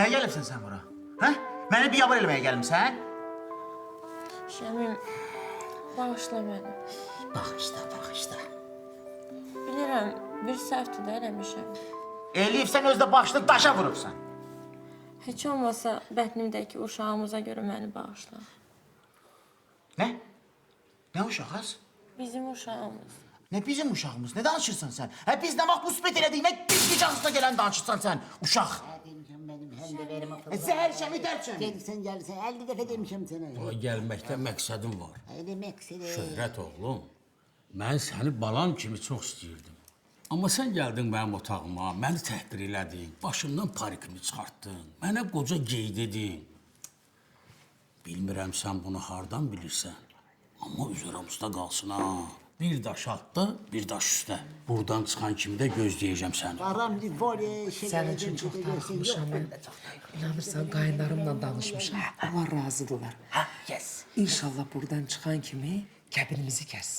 Nəyə gəlibsən sən bura? Hə? Məni biabır eləməyə gəlmişsən? Şəmim, bağışla məni. Bağışla. Bilirəm, bir səhvdir də eləmişəm. Eləyibsən, özdə başını daşa vurubsan. Heç olmasa bətnimdəki uşağımıza görə məni bağışla. Nə? Nə uşağız? Bizim uşağımız. Nə bizim uşağımız? Nə danışırsan sən? Hə biz nə vaxt bu sübət elədik, nə biz ağzına gələn danışırsan sən? Uşaq. Demişəm benim, hem de verim akıllı. Zəhər şəmi dərçəm. Gelirsen 50 defa demişim sana. Bura gəlməkdə məqsədim var. Öyle meksili. Şöhrət oğlum, mən səni balan kimi çox istəyirdim. Amma sən gəldin mənim otağıma, məni təhqir elədin, başımdan parikimi çıxartdın, mənə qoca geydirdin. Bilmirəm sən bunu hardan bilirsən, amma üzəramızda qalsın ha. Bir daş altda, bir daş üstə. Buradan çıxan kimi də gözləyəcəm səni. Aram bir voley şey. Sənin üçün çox darıxmışam mən. İnanırsan, qayınlarımla danışmışam. Allah razıdırlar. Hə, yes. İnşallah buradan çıxan kimi kəbinimizi kəs.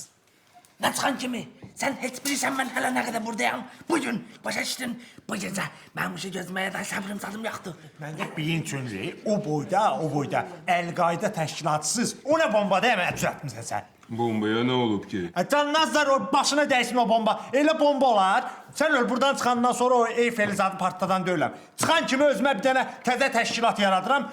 Nə çıxan kimi? Sən heç bilirsən mən hələ nə qədər buradayam? Bugün başa düşdün, bu gecə mən bu şey gözməyə də səbrim sadım yaxdı. Məndə biyin üçüncü, o boyda, Əl-Qaida təşkilatçısız, o nə bomba deyəm, düzəltmisən sən. Bombaya ne olup ki? Canmazlar o başına dəysin o bomba, elə bomba olar. Sən öl, buradan çıxandan sonra o Eyfel zadı partladan döyüləm. Çıxan kimi özümə bir dənə təzə təşkilat yaradıram,